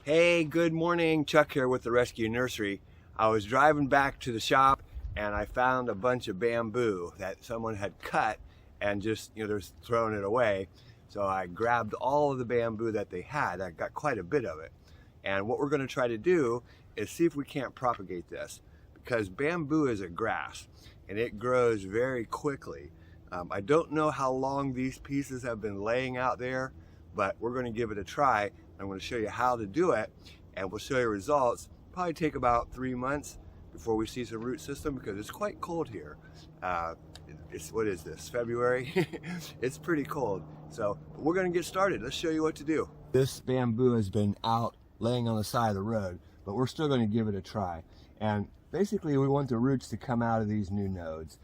Hey, good morning. Chuck here with the Rescue Nursery. I was driving back to the shop and I found a bunch of bamboo that someone had cut and just, they're throwing it away. So I grabbed all of the bamboo that they had. I got quite a bit of it. And what we're going to try to do is see if we can't propagate this, because bamboo is a grass and it grows very quickly. I don't know how long these pieces have been laying out there, but we're going to give it a try. I'm going to show you how to do it, and we'll show you results. Probably take about 3 months before we see some root system, because it's quite cold here. What is this, February? It's pretty cold. So we're going to get started. Let's show you what to do. This bamboo has been out laying on the side of the road, but we're still going to give it a try. And basically we want the roots to come out of these new nodes.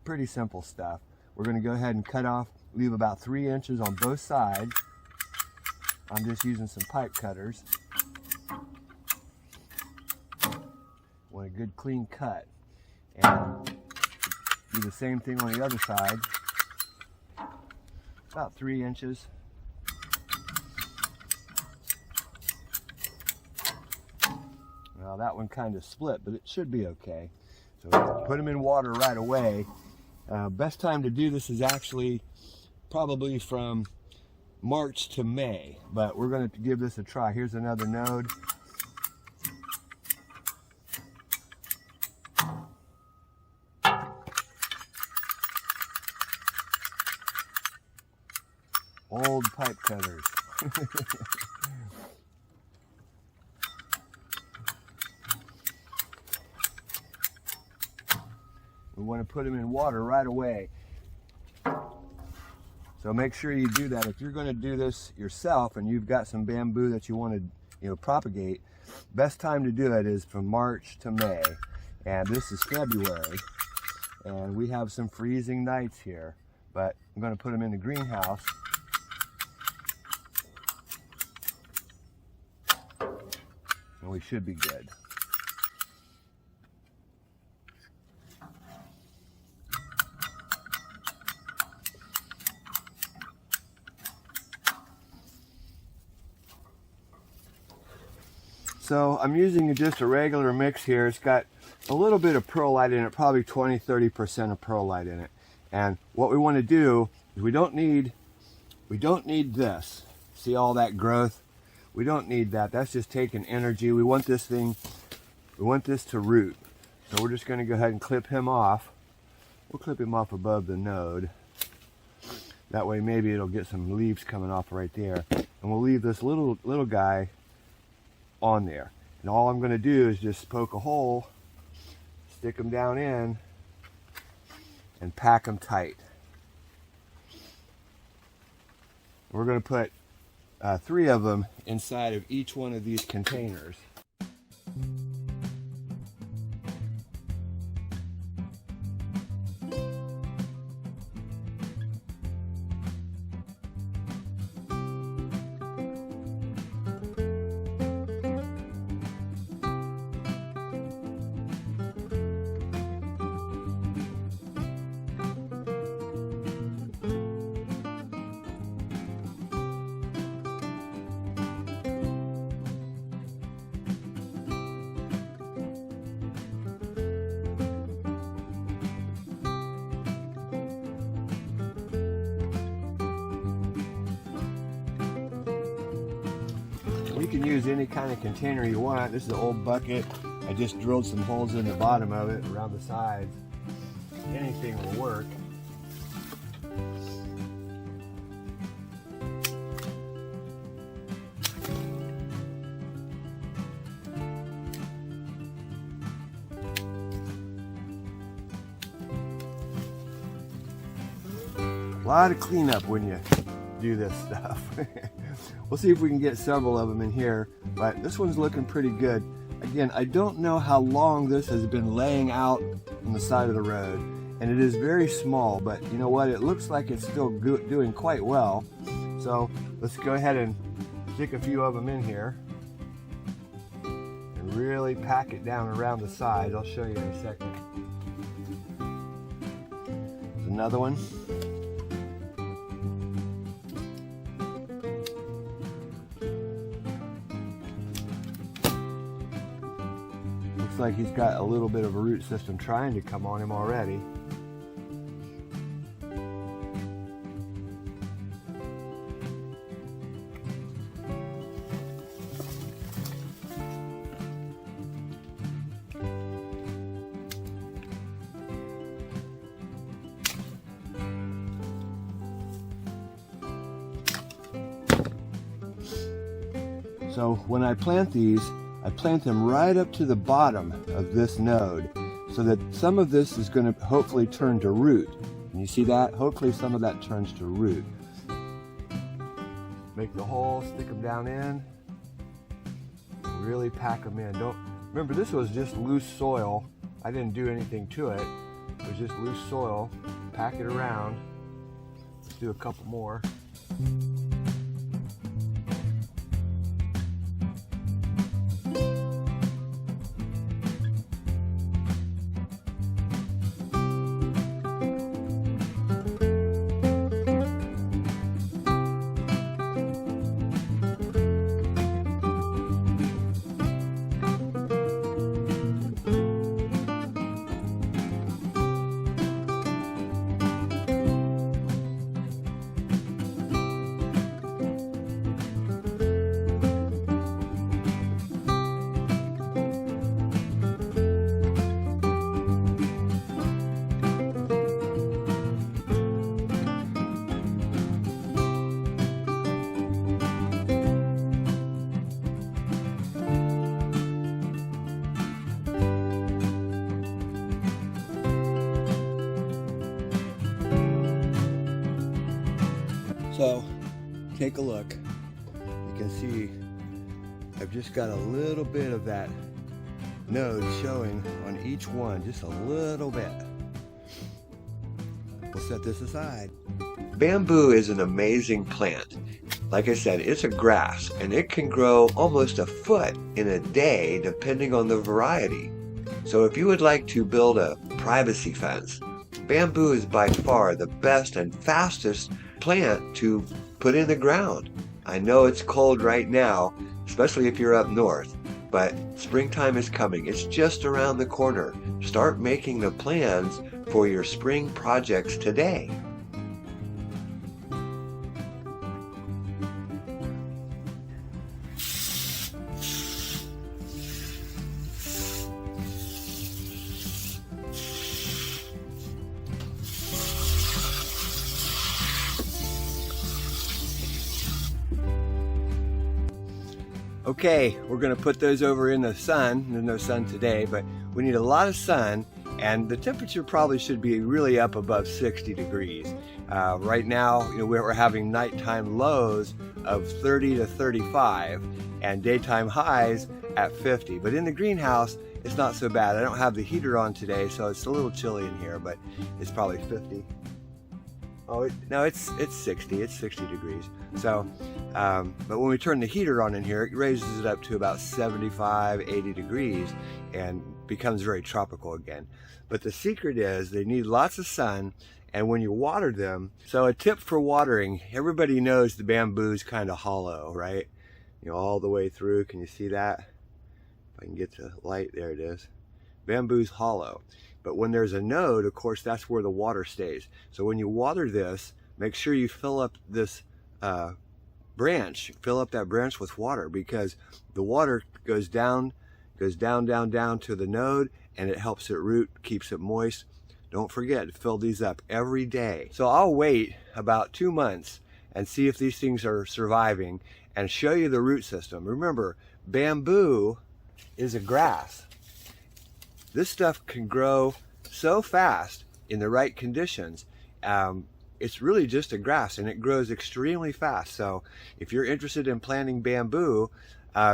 Pretty simple stuff. We're going to go ahead and cut off, leave about 3 inches on both sides. I'm just using some pipe cutters. Want a good clean cut. And do the same thing on the other side. About 3 inches. Well, that one kind of split, but it should be okay. So put them in water right away. Best time to do this is actually probably from March to May, but we're going to give this a try. Here's another node. Old pipe cutters. We want to put them in water right away. So make sure you do that. If you're going to do this yourself and you've got some bamboo that you want to propagate, best time to do it is from March to May. And this is February. And we have some freezing nights here. But I'm going to put them in the greenhouse. And we should be good. So I'm using just a regular mix here. It's got a little bit of perlite in it, probably 20–30% of perlite in it. And what we want to do is we don't need this. See all that growth? We don't need that. That's just taking energy. We want this to root. So we're just going to go ahead and clip him off. We'll clip him off above the node. That way maybe it'll get some leaves coming off right there. And we'll leave this little guy on there. And all I'm going to do is just poke a hole, stick them down in, and pack them tight. We're going to put 3 of them inside of each one of these containers. You can use any kind of container you want. This is an old bucket. I just drilled some holes in the bottom of it, around the sides. Anything will work. A lot of cleanup when you do this stuff. We'll see if we can get several of them in here, but this one's looking pretty good. Again, I don't know how long this has been laying out on the side of the road, and it is very small, but you know what? It looks like it's still doing quite well. So let's go ahead and stick a few of them in here and really pack it down around the sides. I'll show you in a second. There's another one. looks like he's got a little bit of a root system trying to come on him already. So when I plant these, I plant them right up to the bottom of this node so that some of this is going to hopefully turn to root. And you see that? Hopefully some of that turns to root. Make the hole, stick them down in, really pack them in. Remember, this was just loose soil. I didn't do anything to it. It was just loose soil. Pack it around. Let's do a couple more. So take a look. You can see I've just got a little bit of that node showing on each one, just a little bit. We'll set this aside. Bamboo is an amazing plant. Like I said, it's a grass and it can grow almost a foot in a day depending on the variety. So if you would like to build a privacy fence, bamboo is by far the best and fastest plant to put in the ground. I know it's cold right now, especially if you're up north, but springtime is coming. It's just around the corner. Start making the plans for your spring projects today. Okay, we're going to put those over in the sun. There's no sun today, but we need a lot of sun, and the temperature probably should be really up above 60 degrees. Right now, we're having nighttime lows of 30 to 35 and daytime highs at 50. But in the greenhouse, it's not so bad. I don't have the heater on today, so it's a little chilly in here, but it's probably 50. Oh, no, it's 60. It's 60 degrees. So, but when we turn the heater on in here, it raises it up to about 75, 80 degrees and becomes very tropical again. But the secret is they need lots of sun, and when you water them, so a tip for watering, everybody knows the bamboo's kind of hollow, right? All the way through. Can you see that? If I can get the light, there it is. Bamboo's hollow. But when there's a node, of course, that's where the water stays. So when you water this, make sure you fill up this branch, fill up that branch with water, because the water goes down to the node, and it helps it root, keeps it moist. Don't forget to fill these up every day. So I'll wait about 2 months and see if these things are surviving and show you the root system. Remember, bamboo is a grass. This stuff can grow so fast in the right conditions. It's really just a grass, and it grows extremely fast. So if you're interested in planting bamboo,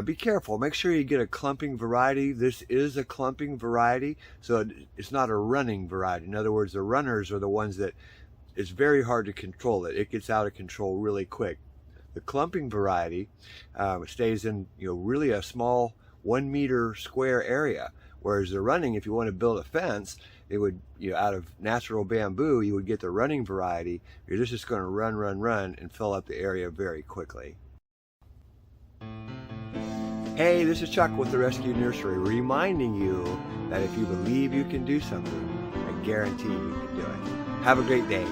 be careful. Make sure you get a clumping variety. This is a clumping variety, so it's not a running variety. In other words, the runners are the ones that it's very hard to control it. It gets out of control really quick. The clumping variety stays in really a small 1 meter square area. Whereas the running, if you want to build a fence, it would, out of natural bamboo, you would get the running variety. You're just going to run and fill up the area very quickly. Hey, this is Chuck with the Rescue Nursery, reminding you that if you believe you can do something, I guarantee you can do it. Have a great day.